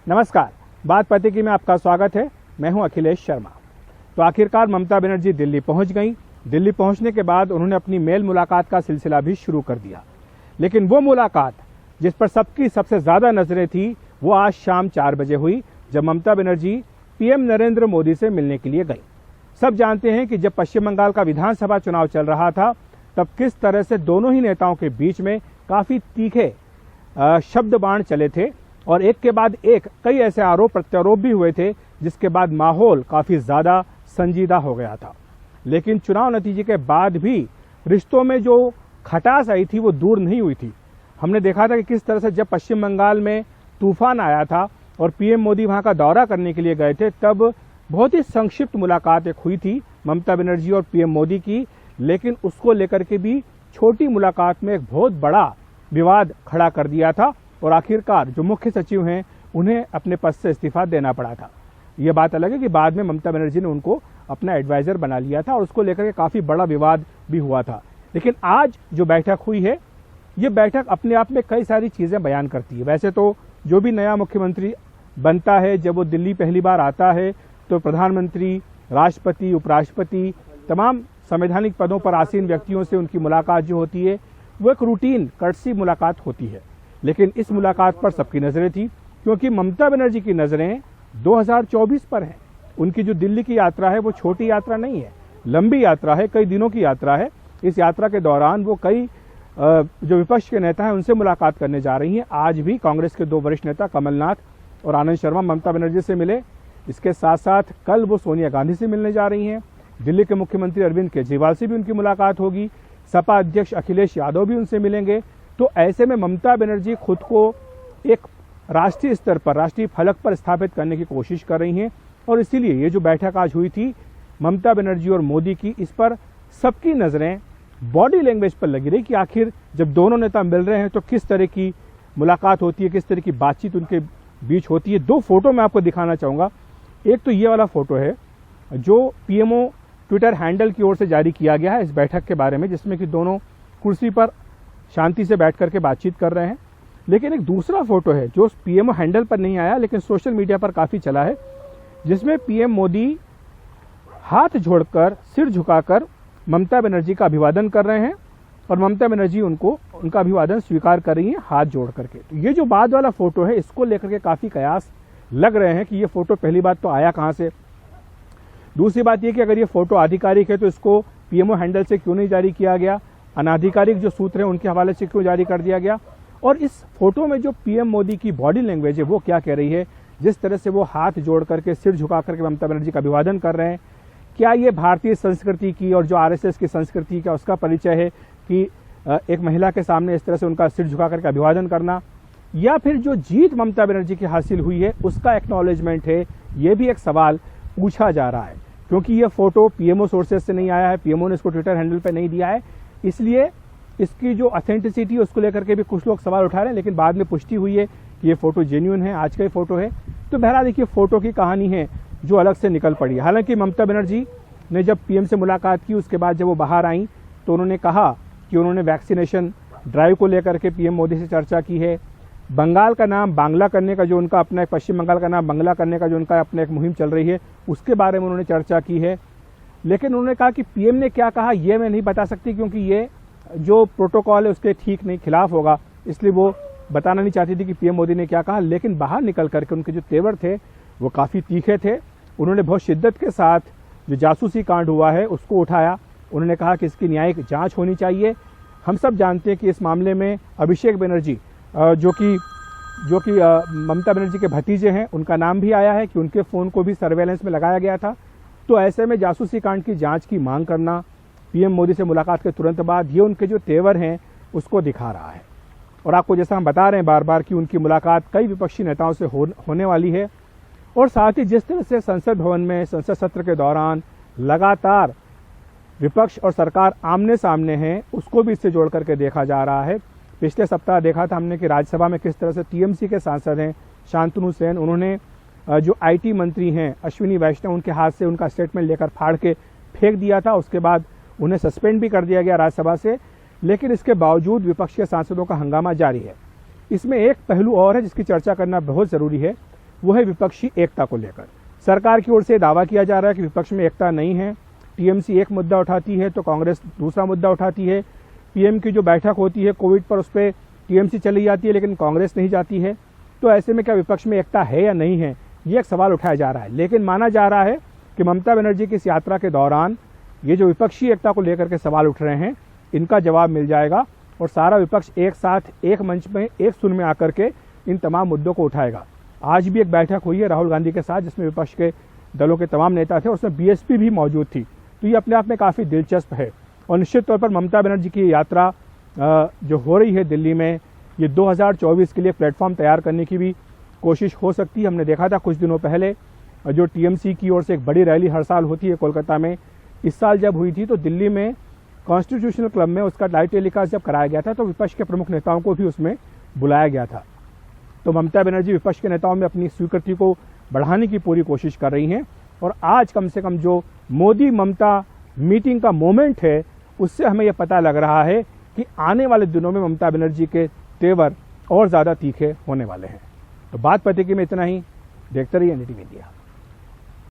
नमस्कार, बात पते की में आपका स्वागत है। मैं हूं अखिलेश शर्मा। तो आखिरकार ममता बनर्जी दिल्ली पहुंच गईं। दिल्ली पहुंचने के बाद उन्होंने अपनी मेल मुलाकात का सिलसिला भी शुरू कर दिया। लेकिन वो मुलाकात जिस पर सबकी सबसे ज्यादा नजरें थी वो आज शाम 4 बजे हुई, जब ममता बनर्जी पीएम नरेंद्र मोदी से मिलने के लिए गई। सब जानते हैं कि जब पश्चिम बंगाल का विधानसभा चुनाव चल रहा था तब किस तरह से दोनों ही नेताओं के बीच में काफी तीखे शब्द बाण चले थे और एक के बाद एक कई ऐसे आरोप प्रत्यारोप भी हुए थे, जिसके बाद माहौल काफी ज्यादा संजीदा हो गया था। लेकिन चुनाव नतीजे के बाद भी रिश्तों में जो खटास आई थी वो दूर नहीं हुई थी। हमने देखा था कि किस तरह से जब पश्चिम बंगाल में तूफान आया था और पीएम मोदी वहां का दौरा करने के लिए गए थे, तब बहुत ही संक्षिप्त मुलाकात एक हुई थी ममता बनर्जी और पीएम मोदी की। लेकिन उसको लेकर के भी छोटी मुलाकात में एक बहुत बड़ा विवाद खड़ा कर दिया था और आखिरकार जो मुख्य सचिव हैं उन्हें अपने पद से इस्तीफा देना पड़ा था। यह बात अलग है कि बाद में ममता बनर्जी ने उनको अपना एडवाइजर बना लिया था और उसको लेकर के काफी बड़ा विवाद भी हुआ था। लेकिन आज जो बैठक हुई है, ये बैठक अपने आप में कई सारी चीजें बयान करती है। वैसे तो जो भी नया मुख्यमंत्री बनता है, जब वो दिल्ली पहली बार आता है तो प्रधानमंत्री, राष्ट्रपति, उपराष्ट्रपति, तमाम संवैधानिक पदों पर आसीन व्यक्तियों से उनकी मुलाकात जो होती है वो एक रूटीन कर्टसी मुलाकात होती है। लेकिन इस मुलाकात पर सबकी नजरें थी, क्योंकि ममता बनर्जी की नजरें 2024 पर हैं। उनकी जो दिल्ली की यात्रा है वो छोटी यात्रा नहीं है, लंबी यात्रा है, कई दिनों की यात्रा है। इस यात्रा के दौरान वो कई जो विपक्ष के नेता हैं उनसे मुलाकात करने जा रही हैं। आज भी कांग्रेस के 2 वरिष्ठ नेता कमलनाथ और आनंद शर्मा ममता बनर्जी से मिले। इसके साथ साथ कल वो सोनिया गांधी से मिलने जा रही हैं। दिल्ली के मुख्यमंत्री अरविंद केजरीवाल से भी उनकी मुलाकात होगी। सपा अध्यक्ष अखिलेश यादव भी उनसे मिलेंगे। तो ऐसे में ममता बनर्जी खुद को एक राष्ट्रीय स्तर पर, राष्ट्रीय फलक पर स्थापित करने की कोशिश कर रही हैं और इसीलिए ये जो बैठक आज हुई थी ममता बनर्जी और मोदी की, इस पर सबकी नजरें बॉडी लैंग्वेज पर लगी रही कि आखिर जब दोनों नेता मिल रहे हैं तो किस तरह की मुलाकात होती है, किस तरह की बातचीत उनके बीच होती है। 2 फोटो मैं आपको दिखाना चाहूंगा। एक तो ये वाला फोटो है जो पीएमओ ट्विटर हैंडल की ओर से जारी किया गया है इस बैठक के बारे में, जिसमें कि दोनों कुर्सी पर शांति से बैठ करके बातचीत कर रहे हैं। लेकिन एक दूसरा फोटो है जो पीएमओ हैंडल पर नहीं आया लेकिन सोशल मीडिया पर काफी चला है, जिसमें पीएम मोदी हाथ जोड़कर, सिर झुकाकर ममता बनर्जी का अभिवादन कर रहे हैं और ममता बनर्जी उनका अभिवादन स्वीकार कर रही है हाथ जोड़ करके। तो ये जो बाद वाला फोटो है इसको लेकर के काफी कयास लग रहे हैं कि ये फोटो पहली बात तो आया कहां से। दूसरी बात यह कि अगर ये फोटो आधिकारिक है तो इसको पीएमओ हैंडल से क्यों नहीं जारी किया गया, अनाधिकारिक जो सूत्र है उनके हवाले से क्यों जारी कर दिया गया। और इस फोटो में जो पीएम मोदी की बॉडी लैंग्वेज है वो क्या कह रही है, जिस तरह से वो हाथ जोड़ करके, सिर झुका करके ममता बनर्जी का अभिवादन कर रहे हैं, क्या ये भारतीय संस्कृति की और जो आरएसएस की संस्कृति का उसका परिचय है कि एक महिला के सामने इस तरह से उनका सिर झुका करके अभिवादन करना, या फिर जो जीत ममता बनर्जी की हासिल हुई है उसका एक्नॉलेजमेंट है। ये भी एक सवाल पूछा जा रहा है, क्योंकि ये फोटो पीएमओ सोर्सेज से नहीं आया है, पीएमओ ने इसको ट्विटर हैंडल पे नहीं दिया है, इसलिए इसकी जो ऑथेंटिसिटी है उसको लेकर के भी कुछ लोग सवाल उठा रहे हैं। लेकिन बाद में पुष्टि हुई है कि ये फोटो जेन्युइन है, आज का ही फोटो है। तो बहरहाल देखिए फोटो की कहानी है जो अलग से निकल पड़ी है। हालांकि ममता बनर्जी ने जब पीएम से मुलाकात की उसके बाद जब वो बाहर आई तो उन्होंने कहा कि उन्होंने वैक्सीनेशन ड्राइव को लेकर के पीएम मोदी से चर्चा की है। बंगाल का नाम बांग्ला करने का जो उनका अपना, पश्चिम बंगाल का नाम बांग्ला करने का जो उनका अपना एक मुहिम चल रही है उसके बारे में उन्होंने चर्चा की है। लेकिन उन्होंने कहा कि पीएम ने क्या कहा ये मैं नहीं बता सकती, क्योंकि ये जो प्रोटोकॉल है उसके ठीक नहीं, खिलाफ होगा, इसलिए वो बताना नहीं चाहती थी कि पीएम मोदी ने क्या कहा। लेकिन बाहर निकल करके उनके जो तेवर थे वो काफी तीखे थे। उन्होंने बहुत शिद्दत के साथ जो जासूसी कांड हुआ है उसको उठाया। उन्होंने कहा कि इसकी न्यायिक जांच होनी चाहिए। हम सब जानते हैं कि इस मामले में अभिषेक बनर्जी जो कि ममता बनर्जी के भतीजे हैं, उनका नाम भी आया है कि उनके फोन को भी सर्वेलेंस में लगाया गया था। तो ऐसे में जासूसी कांड की जांच की मांग करना पीएम मोदी से मुलाकात के तुरंत बाद, ये उनके जो तेवर हैं उसको दिखा रहा है। और आपको जैसा हम बता रहे हैं बार बार कि उनकी मुलाकात कई विपक्षी नेताओं से होने वाली है। और साथ ही जिस तरह से संसद भवन में संसद सत्र के दौरान लगातार विपक्ष और सरकार आमने सामने हैं, उसको भी इससे जोड़ करके देखा जा रहा है। पिछले सप्ताह देखा था हमने कि राज्यसभा में किस तरह से टीएमसी के सांसद हैं शांतनु सेन, उन्होंने जो आईटी मंत्री हैं अश्विनी वैष्णव, उनके हाथ से उनका स्टेटमेंट लेकर फाड़ के फेंक दिया था। उसके बाद उन्हें सस्पेंड भी कर दिया गया राज्यसभा से। लेकिन इसके बावजूद विपक्ष के सांसदों का हंगामा जारी है। इसमें एक पहलू और है जिसकी चर्चा करना बहुत जरूरी है। वो है विपक्षी एकता को लेकर। सरकार की ओर से दावा किया जा रहा है कि विपक्ष में एकता नहीं है, टीएमसी एक मुद्दा उठाती है तो कांग्रेस दूसरा मुद्दा उठाती है, पीएम की जो बैठक होती है कोविड पर उस पर टीएमसी चली जाती है लेकिन कांग्रेस नहीं जाती है। तो ऐसे में क्या विपक्ष में एकता है या नहीं है, ये एक सवाल उठाया जा रहा है। लेकिन माना जा रहा है कि ममता बनर्जी की इस यात्रा के दौरान ये जो विपक्षी एकता को लेकर के सवाल उठ रहे हैं, इनका जवाब मिल जाएगा और सारा विपक्ष एक साथ एक मंच में एक सुर में आकर के इन तमाम मुद्दों को उठाएगा। आज भी एक बैठक हुई है राहुल गांधी के साथ जिसमें विपक्ष के दलों के तमाम नेता थे, उसमें बीएसपी भी मौजूद थी। तो ये अपने आप में काफ़ी दिलचस्प है और निश्चित तौर पर ममता बनर्जी की यात्रा जो हो रही है दिल्ली में, ये 2024 के लिए प्लेटफॉर्म तैयार करने की भी कोशिश हो सकती है। हमने देखा था कुछ दिनों पहले जो टीएमसी की ओर से एक बड़ी रैली हर साल होती है कोलकाता में, इस साल जब हुई थी तो दिल्ली में कॉन्स्टिट्यूशनल क्लब में उसका लाइव टेलीकास्ट जब कराया गया था तो विपक्ष के प्रमुख नेताओं को भी उसमें बुलाया गया था। तो ममता बनर्जी विपक्ष के नेताओं में अपनी स्वीकृति को बढ़ाने की पूरी कोशिश कर रही हैं और आज कम से कम जो मोदी ममता मीटिंग का मोमेंट है उससे हमें यह पता लग रहा है कि आने वाले दिनों में ममता बनर्जी के तेवर और ज़्यादा तीखे होने वाले हैं। तो बात पते की में इतना ही। देखते रहिए एनडीटीवी इंडिया।